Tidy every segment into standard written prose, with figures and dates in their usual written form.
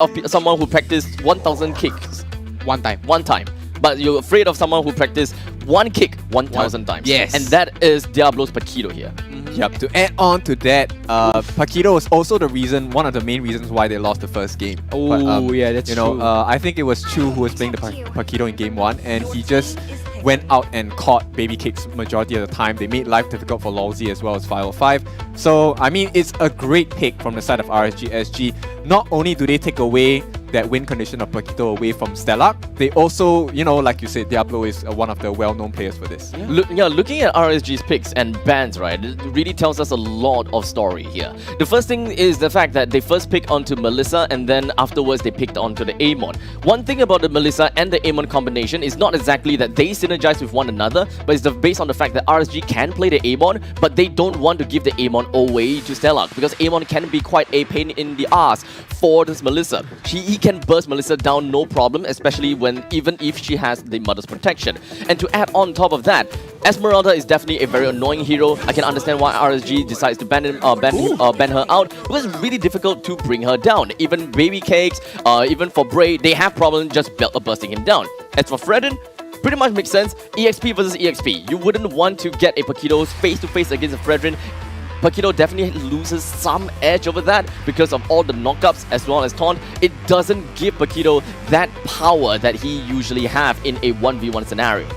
of someone who practiced 1,000 kicks. One time. One time. But you're afraid of someone who practiced one kick 1,000 times. Yes. And that is Diablo's Paquito here. Yep, to add on to that, Paquito was also the reason, one of the main reasons why they lost the first game. Oh, yeah, that's true. I think it was Chu who was playing the Paquito in game 1, and he just went out and caught babycakes majority of the time. They made life difficult for Lolsie as well as 505. So, I mean, it's a great pick from the side of RSG SG. Not only do they take away that win condition of Paquito away from Stellark, they also, like you said, Diablo is one of the well-known players for this. Yeah. Looking at RSG's picks and bans, right, it really tells us a lot of story here. The first thing is the fact that they first picked onto Melissa and then afterwards they picked onto the Amon. One thing about the Melissa and the Amon combination is not exactly that they synergize with one another, but it's based on the fact that RSG can play the Amon, but they don't want to give the Amon away to Stellark because Amon can be quite a pain in the ass for this Melissa. He can burst Melissa down no problem, especially even if she has the Mother's Protection. And to add on top of that, Esmeralda is definitely a very annoying hero. I can understand why RSG decides to ban her out because it's really difficult to bring her down. Even babycakes, even for BRAYYY, they have problems just bursting him down. As for Fredden, pretty much makes sense. EXP versus EXP. You wouldn't want to get a Paquito face-to-face against a Fredden. Paquito definitely loses some edge over that because of all the knockups as well as taunt. It doesn't give Paquito that power that he usually have in a 1v1 scenario.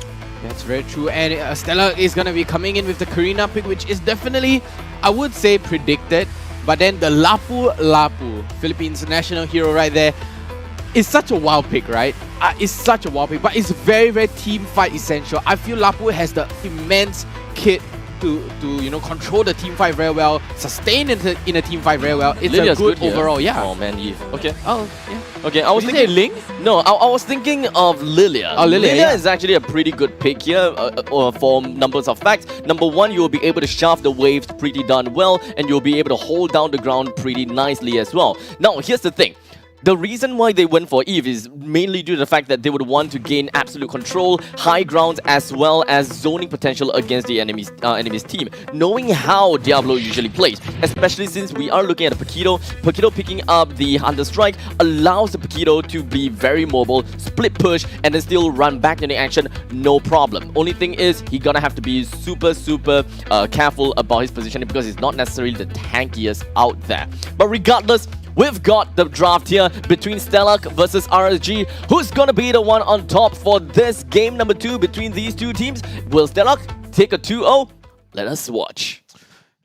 That's very true. And Stellark is going to be coming in with the Karina pick, which is definitely, I would say, predicted. But then the Lapu, Philippines national hero right there, is such a wild pick, right? It's such a wild pick, but it's very, very team fight essential. I feel Lapu has the immense kit to control the team fight very well, sustain in a team fight very well. It's Lilia's a good here. Oh man, Eve. Okay. Oh yeah. Okay, I was thinking Ling. No, I was thinking of Lilia. Oh, Lilia is actually a pretty good pick here for numbers of facts. Number one, you will be able to shaft the waves pretty darn well, and you'll be able to hold down the ground pretty nicely as well. Now, here's the thing. The reason why they went for Eve is mainly due to the fact that they would want to gain absolute control, high ground, as well as zoning potential against the enemy's team. Knowing how Diablo usually plays, especially since we are looking at a Paquito. Paquito picking up the Hunter Strike allows the Paquito to be very mobile, split push, and then still run back into action, no problem. Only thing is, he gonna have to be super careful about his positioning because he's not necessarily the tankiest out there. But regardless, we've got the draft here between Stellark versus RSG. Who's gonna be the one on top for this game number 2 between these two teams? Will Stellark take a 2-0? Let us watch.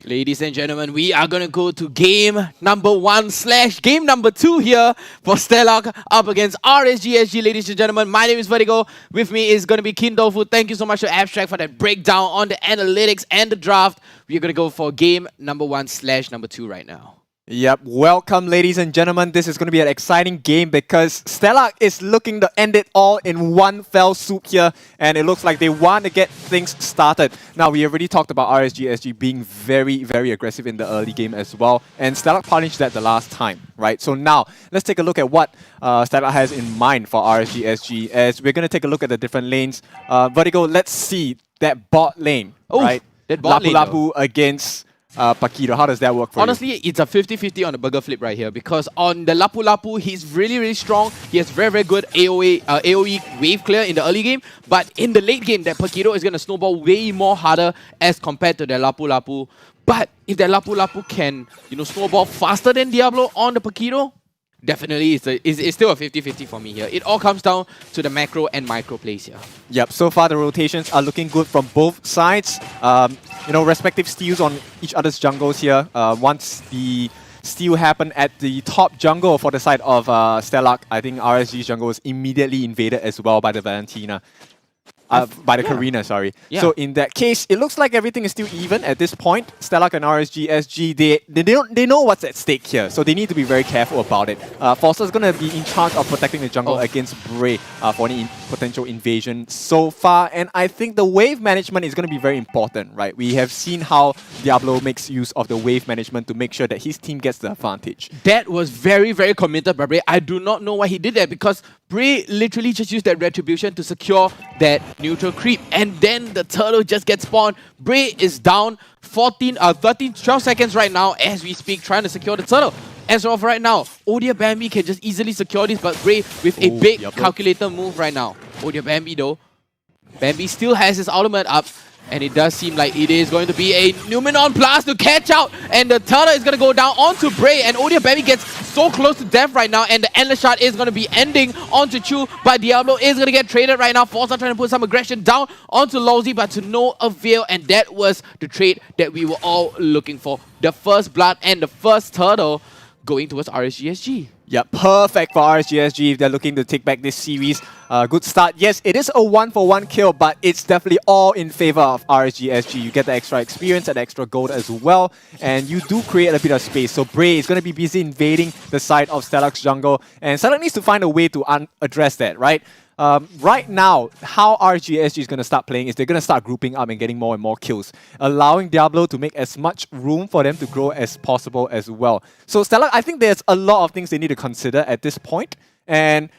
Ladies and gentlemen, we are gonna go to game number 1/game number 2 here for Stellark up against RSG SG. Ladies and gentlemen, my name is Vertigo. With me is gonna be Kindofu. Thank you so much to Abstract for that breakdown on the analytics and the draft. We are gonna go for game number 1/number 2 right now. Yep, welcome ladies and gentlemen. This is going to be an exciting game because Stellark is looking to end it all in one fell swoop here, and it looks like they want to get things started. Now, we already talked about RSG SG being very aggressive in the early game as well, and Stellark punished that the last time, right? So now, let's take a look at what Stellark has in mind for RSG SG, as we're going to take a look at the different lanes. Vertigo, let's see that bot lane, right? That bot lane, Lapu against Paquito. How does that work for Honestly, you? it's a 50-50 on the burger flip right here because on the Lapu, he's really strong. He has very good AoE wave clear in the early game, but in the late game, that Paquito is going to snowball way more harder as compared to the Lapu. But if that Lapu can, snowball faster than Diablo on the Paquito, definitely it's still a 50-50 for me here. It all comes down to the macro and micro plays here. Yep, so far the rotations are looking good from both sides. Respective steals on each other's jungles here. Once the steal happened at the top jungle for the side of Stellark, I think RSG's jungle was immediately invaded as well by the Valentina. By the Karina, sorry. Yeah. So in that case, it looks like everything is still even at this point. Stellark and RSG SG, they know what's at stake here, so they need to be very careful about it. Fossa is going to be in charge of protecting the jungle against BRAYYY for any potential invasion so far, and I think the wave management is going to be very important, right? We have seen how Diablo makes use of the wave management to make sure that his team gets the advantage. That was very committed by BRAYYY. I do not know why he did that because BRAYYY literally just used that retribution to secure that neutral creep, and then the turtle just gets spawned. BRAYYY is down 12 seconds right now as we speak, trying to secure the turtle. As of right now, OhDeerBambi can just easily secure this, but Bray with a big calculator move right now. OhDeerBambi though, Bambi still has his ultimate up, and it does seem like it is going to be a Numenon Blast to catch out, and the turtle is going to go down onto Bray, and OhDeerBambi gets so close to death right now, and the Endless Shot is going to be ending onto Chu, but Diablo is going to get traded right now. Fossa trying to put some aggression down onto Lolsie, but to no avail, and that was the trade that we were all looking for. The first blood and the first turtle going towards RSG. Yeah, perfect for RSG if they're looking to take back this series. Good start. Yes, it is a 1-for-1 kill, but it's definitely all in favor of RSG. You get the extra experience and extra gold as well, and you do create a bit of space. So Bray is going to be busy invading the side of Stellark's jungle, and Stellark needs to find a way to address that, right? Right now, how RSG is going to start playing is they're going to start grouping up and getting more and more kills, allowing Diablo to make as much room for them to grow as possible as well. So Stellark, I think there's a lot of things they need to consider at this point, and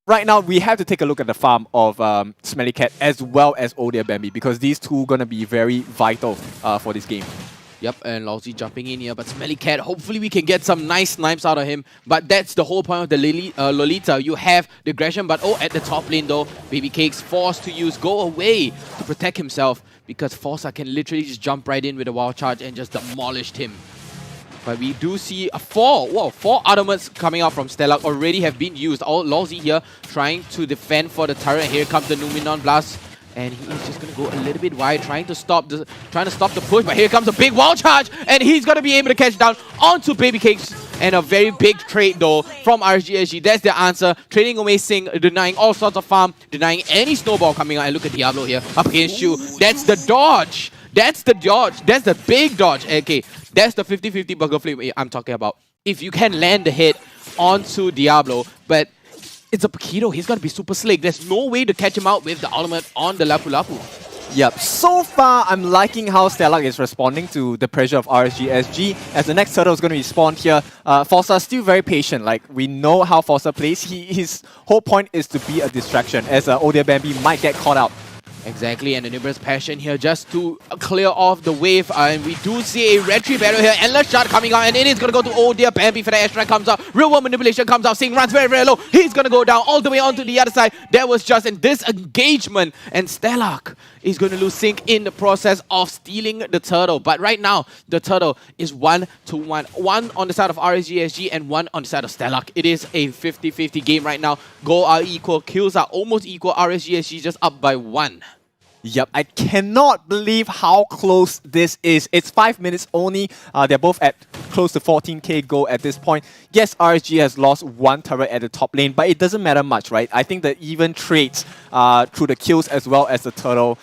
right now we have to take a look at the farm of SmellyCat as well as OhDeerBambi, because these two are going to be very vital for this game. Yep, and Lolsie jumping in here, but SmellyCat, hopefully we can get some nice snipes out of him. But that's the whole point of the Lolita. You have the aggression, but at the top lane though, babycakes forced to use Go Away to protect himself, because Fossa can literally just jump right in with a wild charge and just demolished him. But we do see a four ultimates coming out from Stellark already have been used. Lolsie here trying to defend for the turret. Here comes the Numenon Blast. And he is just going to go a little bit wide, trying to stop the push. But here comes a big wall charge, and he's going to be able to catch down onto babycakes. And a very big trade though from RSG. That's their answer. Trading away Sing, denying all sorts of farm, denying any snowball coming out. And look at Diablo here up against Chu. That's the dodge. That's the dodge. That's the big dodge. Okay, that's the 50-50 burger flip I'm talking about. If you can land the hit onto Diablo, but it's a Paquito. He's going to be super slick. There's no way to catch him out with the ultimate on the Lapu Lapu. Yep, so far I'm liking how Stellark is responding to the pressure of RSG. As the next turtle is going to be spawned here, Fossa still very patient. Like, we know how Fossa plays. His whole point is to be a distraction, as OhDeerBambi might get caught out. Exactly, and the Numerous Passion here just to clear off the wave. And we do see a retreat battle here. Endless Shot coming out, and it is going to go to OhDeerBambi for the airstrike comes out. Real World Manipulation comes out. Sing runs very, very low. He's going to go down all the way onto the other side. There was just a disengagement, and Stellark is going to lose Sync in the process of stealing the turtle. But right now, the turtle is 1-1. One on the side of RSG and one on the side of Stellark. It is a 50-50 game right now. Goals are equal. Kills are almost equal. RSG just up by 1. Yep, I cannot believe how close this is. It's 5 minutes only. They're both at close to 14k gold at this point. Yes, RSG has lost one turret at the top lane, but it doesn't matter much, right? I think the even trades through the kills as well as the turtle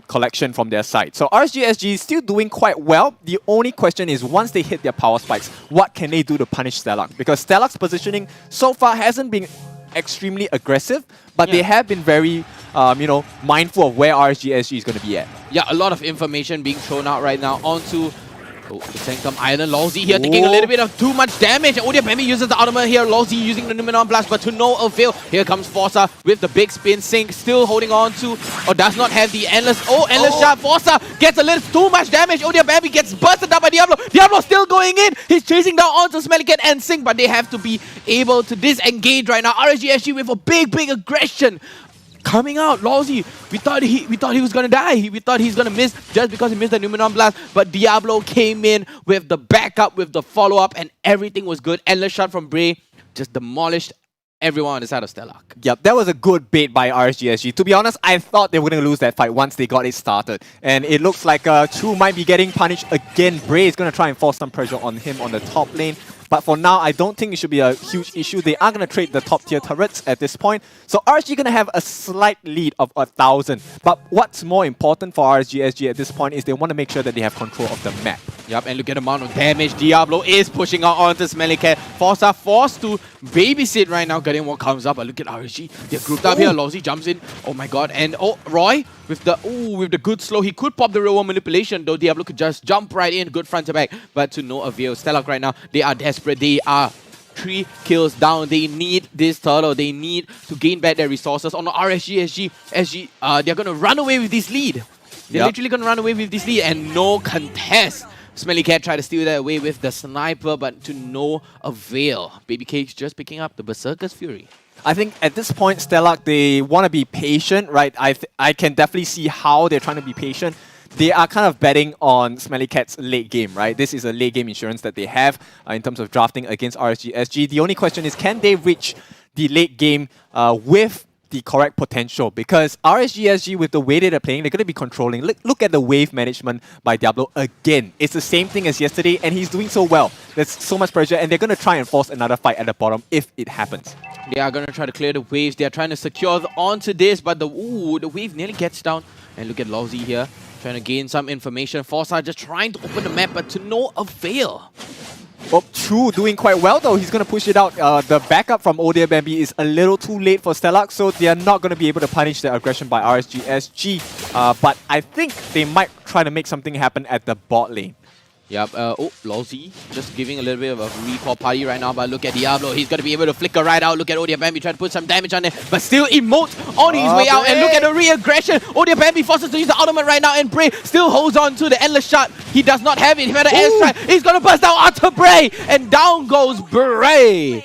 collection from their side. So RSG is still doing quite well. The only question is, once they hit their power spikes, what can they do to punish Stellark? Because Stellark's positioning so far hasn't been extremely aggressive, but they have been very mindful of where RSG is going to be at. Yeah, a lot of information being thrown out right now onto the Sanctum Island. Lolsie here taking a little bit of too much damage. OhDeerBambi uses the ultimate here. Lolsie using the Numenon Blast, but to no avail. Here comes Fossa with the big spin. Sync still holding on to, or does not have the endless. Endless shot. Fossa gets a little too much damage. OhDeerBambi gets busted up by Diablo. Diablo still going in. He's chasing down onto SmellyCat and Sync, but they have to be able to disengage right now. RSG with a big aggression coming out. Lolsie, we thought he was gonna die. We thought he's gonna miss just because he missed the Numenon Blast. But Diablo came in with the backup, with the follow-up, and everything was good. Endless shot from Bray just demolished everyone on the side of Stellark. Yep, that was a good bait by RSG. To be honest, I thought they were going to lose that fight once they got it started. And it looks like Chu might be getting punished again. Bray is going to try and force some pressure on him on the top lane. But for now, I don't think it should be a huge issue. They are going to trade the top tier turrets at this point. So RSG going to have a slight lead of 1,000. But what's more important for RSG at this point is they want to make sure that they have control of the map. Yep, and look at the amount of damage Diablo is pushing out onto SmellyCat. Fossa forced to babysit right now, getting what comes up. But look at RSG. They're grouped up here. Lolsie jumps in. Oh my god. And Roy with the good slow. He could pop the real world manipulation, though Diablo could just jump right in. Good front to back. But to no avail. Stellark right now, they are desperate. They are 3 kills down. They need this turtle. They need to gain back their resources. On the RSG, they're going to run away with this lead. They're literally going to run away with this lead, and no contest SmellyCat tried to steal that away with the sniper, but to no avail. Babycakes just picking up the Berserker's Fury. I think at this point, Stellark, they want to be patient, right? I can definitely see how they're trying to be patient. They are kind of betting on SmellyCat's late game, right? This is a late game insurance that they have in terms of drafting against RSG SG. The only question is, can they reach the late game with the correct potential? Because RSG SG, with the way that they're playing, they're going to be controlling. Look at the wave management by Diablo again. It's the same thing as yesterday, and he's doing so well. There's so much pressure, and they're going to try and force another fight at the bottom if it happens. They are going to try to clear the waves. They are trying to secure onto this, but the wave nearly gets down. And look at Lolsie here, trying to gain some information. Fossa just trying to open the map, but to no avail. Oh, Chu doing quite well though. He's going to push it out. The backup from OhDeerBambi is a little too late for Stellark, so they are not going to be able to punish the aggression by RSG SG. But I think they might try to make something happen at the bot lane. Yep, Lolsie just giving a little bit of a recall party right now, but look at Diablo. He's going to be able to flicker right out. Look at OhDeerBambi trying to put some damage on there, but still emotes on his way out. And look at the re-aggression. OhDeerBambi forces to use the ultimate right now, and Bray still holds on to the endless shot. He does not have it. He had an airstrike. He's going to burst out onto Bray, and down goes Bray.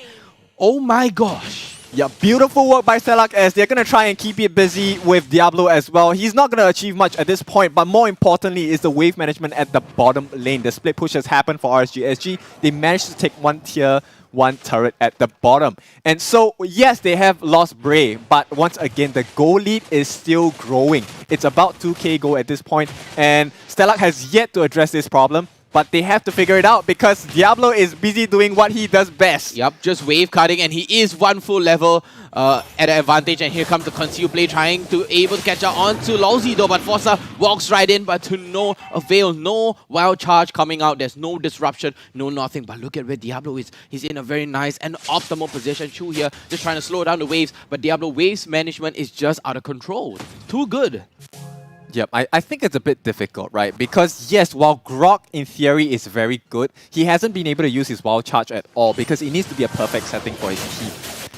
Oh my gosh. Yeah, beautiful work by Stellark as they're going to try and keep it busy with Diablo as well. He's not going to achieve much at this point, but more importantly is the wave management at the bottom lane. The split push has happened for RSG SG. They managed to take one tier 1 turret at the bottom. And so, yes, they have lost Bray, but once again, the goal lead is still growing. It's about 2k goal at this point, and Stellark has yet to address this problem. But they have to figure it out because Diablo is busy doing what he does best. Yep, just wave cutting, and he is one full level at an advantage. And here comes the conceal play, trying to able to catch up onto Lolsie though. But Fossa walks right in, but to no avail. No wild charge coming out. There's no disruption, no nothing. But look at where Diablo is. He's in a very nice and optimal position. Chu here just trying to slow down the waves, but Diablo waves management is just out of control. Too good. Yep, I think it's a bit difficult, right? Because yes, while Grok in theory is very good, he hasn't been able to use his wild charge at all because it needs to be a perfect setting for his team.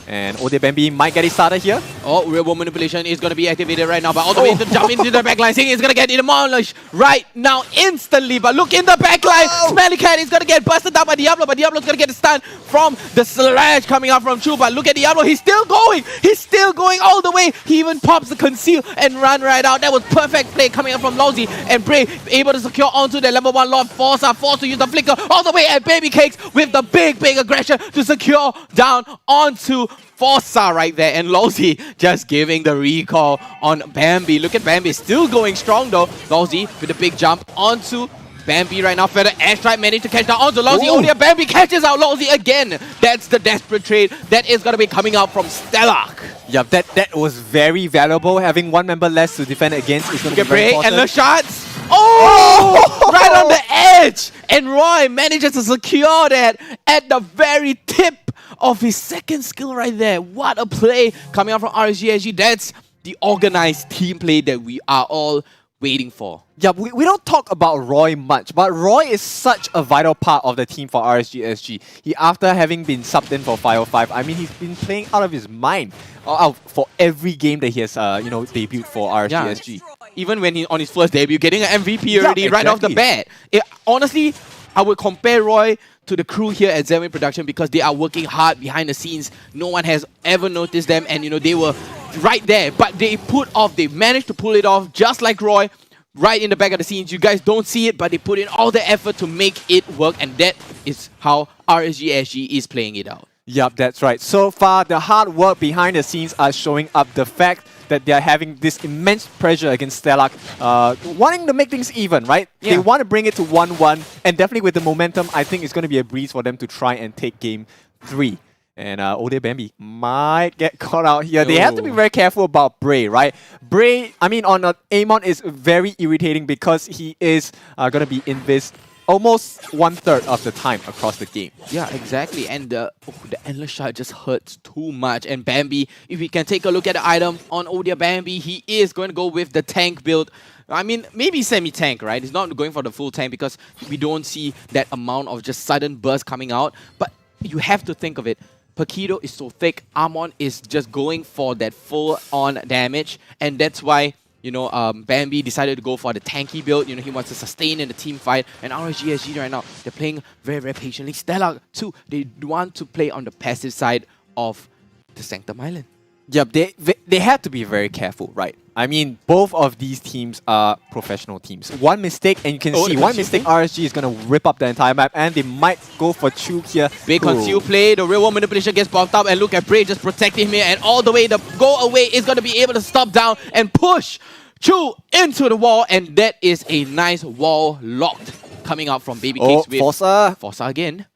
And OhDeerBambi might get it started here. Oh, real world manipulation is going to be activated right now, but all the way to jump into the backline. Singh is going to get demolished right now instantly. But look in the backline. SmellyCat is going to get busted down by Diablo, but Diablo's going to get a stun from the slash coming out from Chu. But look at Diablo. He's still going. He's still going all the way. He even pops the conceal and run right out. That was perfect play coming up from Lolsie. And Bray able to secure onto the level 1 Lord Fossa. Forced to use the flicker all the way at babycakes with the big aggression to secure down onto Fossa right there, and Lolsie just giving the recall on Bambi. Look at Bambi, still going strong though. Lolsie with a big jump onto Bambi right now. Feather airstrike managed to catch down onto Lolsie. OhDeerBambi catches out Lolsie again. That's the desperate trade that is going to be coming out from Stellark. Yeah, that was very valuable. Having one member less to defend against is going to be very important. And the shots. Oh! Right on the edge! And Roy manages to secure that at the very tip of his second skill right there. What a play coming out from RSG SG. That's the organized team play that we are all waiting for. Yeah, we don't talk about Roy much, but Roy is such a vital part of the team for RSG SG. He, after having been subbed in for 505, I mean, he's been playing out of his mind for every game that he has, debuted for RSG SG. Even when he on his first debut, getting an MVP already right off the bat. Honestly, I would compare Roy to the crew here at ZWin Production because they are working hard behind the scenes. No one has ever noticed them, and they were right there, but they managed to pull it off just like Roy, right in the back of the scenes. You guys don't see it, but they put in all the effort to make it work, and that is how RSG SG is playing it out. Yup, that's right. So far, the hard work behind the scenes are showing up. The fact that they are having this immense pressure against Stellark, wanting to make things even, right? Yeah. They want to bring it to 1-1, and definitely with the momentum, I think it's going to be a breeze for them to try and take game 3. And OhDeerBambi might get caught out here. They have to be very careful about Bray, right? Bray, I mean, on Amon is very irritating because he is going to be invis almost 1/3 of the time across the game. Yeah, exactly. And the endless shot just hurts too much. And Bambi, if we can take a look at the item on OhDeerBambi, he is going to go with the tank build. I mean, maybe semi-tank, right? He's not going for the full tank because we don't see that amount of just sudden burst coming out. But you have to think of it. Paquito is so thick, Amon is just going for that full-on damage, and that's why Bambi decided to go for the tanky build. He wants to sustain in the team fight. And RSG SG right now, they're playing very, very patiently. Stellark too, they want to play on the passive side of the Sanctum Island. Yep, they have to be very careful, right? I mean, both of these teams are professional teams. One mistake, and you can see one mistake, RSG is going to rip up the entire map, and they might go for Chu here. Big conceal play, the real world manipulation gets popped up, and look at Bray just protecting him here, and all the way the go away is going to be able to stop down and push Chu into the wall, and that is a nice wall locked coming out from babycakes with Fossa again.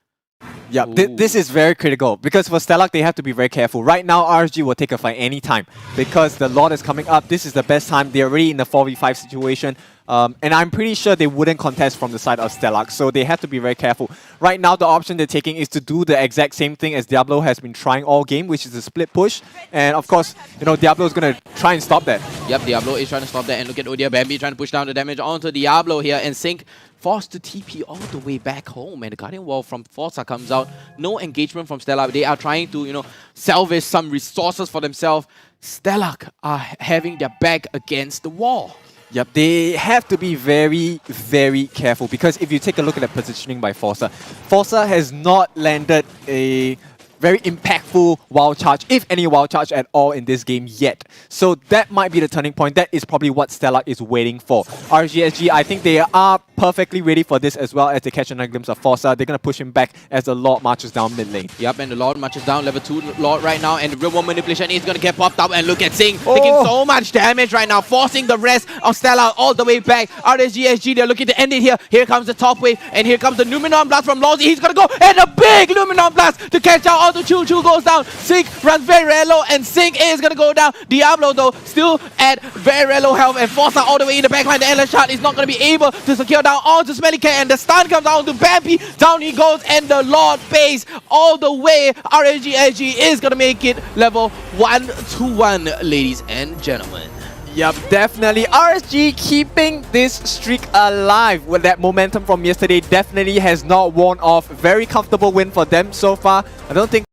Yeah, this is very critical because for Stellark, they have to be very careful. Right now, RSG will take a fight anytime because the Lord is coming up. This is the best time. They're already in the 4v5 situation. And I'm pretty sure they wouldn't contest from the side of Stellark, so they have to be very careful. Right now, the option they're taking is to do the exact same thing as Diablo has been trying all game, which is a split push. And of course, Diablo is going to try and stop that. Yep, Diablo is trying to stop that. And look at OhDeerBambi trying to push down the damage onto Diablo here and Sync forced to TP all the way back home. And the Guardian Wall from Fossa comes out. No engagement from Stellark. They are trying to, salvage some resources for themselves. Stellark are having their back against the wall. Yep, they have to be very, very careful because if you take a look at the positioning by Fossa, Fossa has not landed a very impactful wild charge, if any wild charge at all in this game yet. So that might be the turning point. That is probably what Stellark is waiting for. RSG, I think they are perfectly ready for this as well as they catch another glimpse of Fossa. They're going to push him back as the Lord marches down mid lane. Yep, and the Lord marches down level 2 Lord right now, and the real world manipulation is going to get popped up, and look at Sing taking so much damage right now, forcing the rest of Stellark all the way back. RSG, they're looking to end it here. Here comes the top wave, and here comes the Numenon Blast from Lolsie. He's going to go, and a big Numenon Blast to catch out all the Chu goes down. Sync runs very, very low, and Sync is going to go down. Diablo, though, still at very, very low health, and Fossa all the way in the backline. The endless shot is not going to be able to secure down onto SmellyCat, and the stun comes down to Bambi. Down he goes, and the Lord pays all the way. RSG is going to make it level 1-1, ladies and gentlemen. Yep, definitely. RSG keeping this streak alive with that momentum from yesterday definitely has not worn off. Very comfortable win for them so far. I don't think